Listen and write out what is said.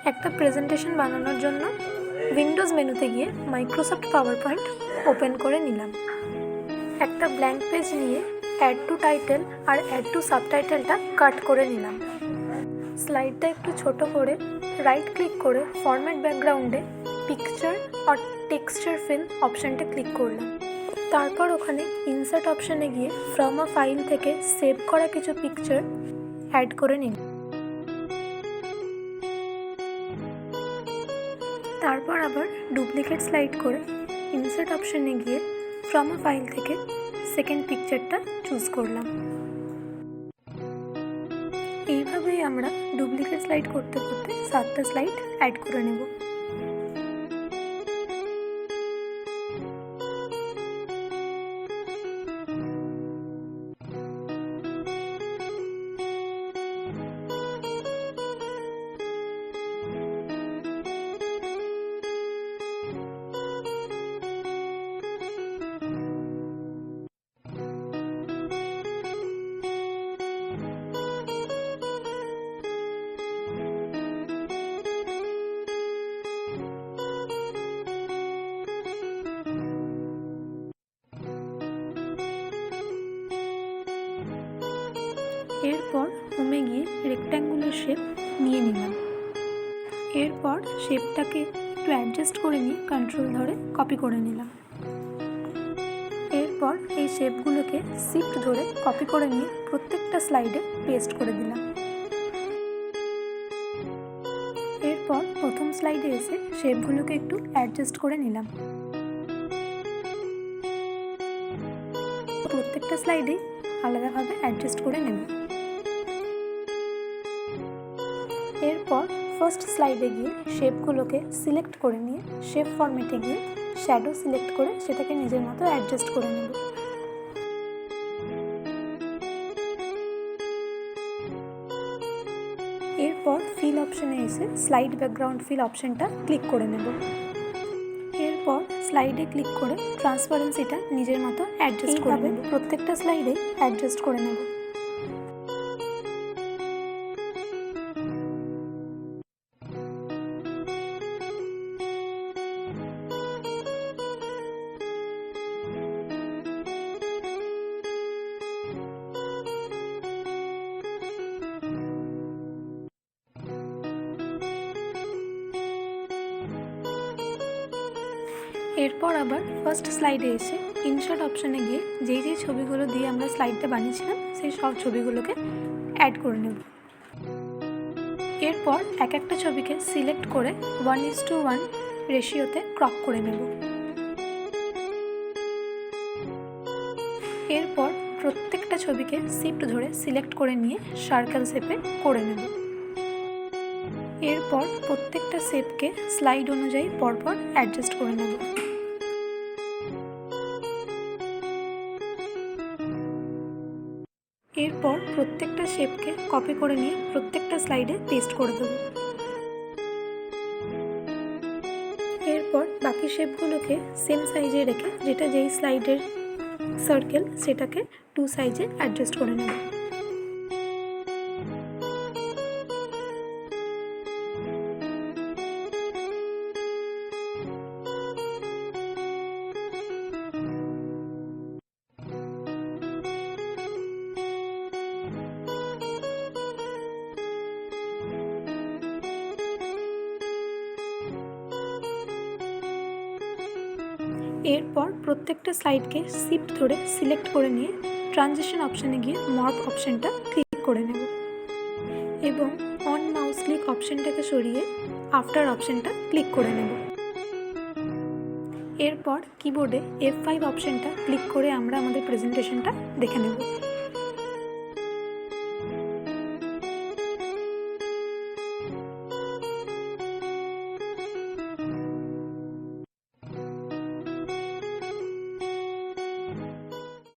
একটা প্রেজেন্টেশন বানানোর জন্য উইন্ডোজ মেনুতে গিয়ে মাইক্রোসফট পাওয়ার পয়েন্ট ওপেন করে নিলাম। একটা ব্ল্যাঙ্ক পেজ নিয়ে অ্যাড টু টাইটেল আর অ্যাড টু সাবটাইটেলটা কাট করে নিলাম। স্লাইডটা একটু ছোট করে রাইট ক্লিক করে ফরম্যাট ব্যাকগ্রাউন্ডে পিকচার আর টেক্সচার ফিল অপশানটা ক্লিক করলাম। তারপর ওখানে ইনসার্ট অপশানে গিয়ে ফ্রম আ ফাইল থেকে সেভ করা কিছু পিকচার অ্যাড করে নিলাম। তারপর আবার ডুপ্লিকেট স্লাইড করে ইনসার্ট অপশানে গিয়ে ফ্রম আ ফাইল থেকে সেকেন্ড পিকচারটা চুজ করলাম। এইভাবেই আমরা ডুপ্লিকেট স্লাইড করতে করতে 7টা স্লাইড অ্যাড করে নেব। এরপর হোমে গিয়ে রেক্ট্যাঙ্গুলার শেপ নিয়ে নিলাম। এরপর শেপটাকে একটু অ্যাডজাস্ট করে নিয়ে কন্ট্রোল ধরে কপি করে নিলাম। এরপর এই শেপগুলোকে শিফট ধরে কপি করে নিয়ে প্রত্যেকটা স্লাইডে পেস্ট করে দিলাম। এরপর প্রথম স্লাইডে এসে শেপগুলোকে একটু অ্যাডজাস্ট করে নিলাম। প্রত্যেকটা স্লাইডে আলাদাভাবে অ্যাডজাস্ট করে নেব। এরপর ফার্স্ট স্লাইডে গিয়ে শেপগুলোকে সিলেক্ট করে নিয়ে শেপ ফরম্যাটে গিয়ে শ্যাডো সিলেক্ট করে সেটাকে নিজের মতো অ্যাডজাস্ট করে নেব। এরপর ফিল অপশানে এসে স্লাইড ব্যাকগ্রাউন্ড ফিল অপশানটা ক্লিক করে নেব। এরপর স্লাইডে ক্লিক করে ট্রান্সপারেন্সিটা নিজের মতো অ্যাডজাস্ট করে নেব। প্রত্যেকটা স্লাইডে অ্যাডজাস্ট করে নেব। এরপর আবার ফার্স্ট স্লাইডে এসে ইনসার্ট অপশানে গিয়ে যেই ছবিগুলো দিয়ে আমরা স্লাইডটা বানিয়েছিলাম সেই সব ছবিগুলোকে অ্যাড করে নেব। এরপর এক একটা ছবিকে সিলেক্ট করে 1:1 রেশিওতে ক্রপ করে নেব। এরপর প্রত্যেকটা ছবিকে শিফট ধরে সিলেক্ট করে নিয়ে সার্কেল শেপে করে নেব। এরপর প্রত্যেকটা শেপকে স্লাইড অনুযায়ী পরপর অ্যাডজাস্ট করে নেব। এরপর প্রত্যেকটা শেপকে কপি করে নিয়ে প্রত্যেকটা স্লাইডে পেস্ট করে দেব। এরপর বাকি শেপগুলোকে সেম সাইজে রেখে যেটা যেই স্লাইডের সার্কেল সেটাকে 2 সাইজে অ্যাডজাস্ট করে নেব। এরপর প্রত্যেকটা স্লাইডকে শিফট ধরে সিলেক্ট করে নিয়ে ট্রানজিশন অপশানে গিয়ে মর্ফ অপশানটা ক্লিক করে নেব এবং অন মাউস ক্লিক অপশানটাকে সরিয়ে আফটার অপশানটা ক্লিক করে নেব। এরপর কিবোর্ডে F5 অপশানটা ক্লিক করে আমরা আমাদের প্রেজেন্টেশনটা দেখে নেব।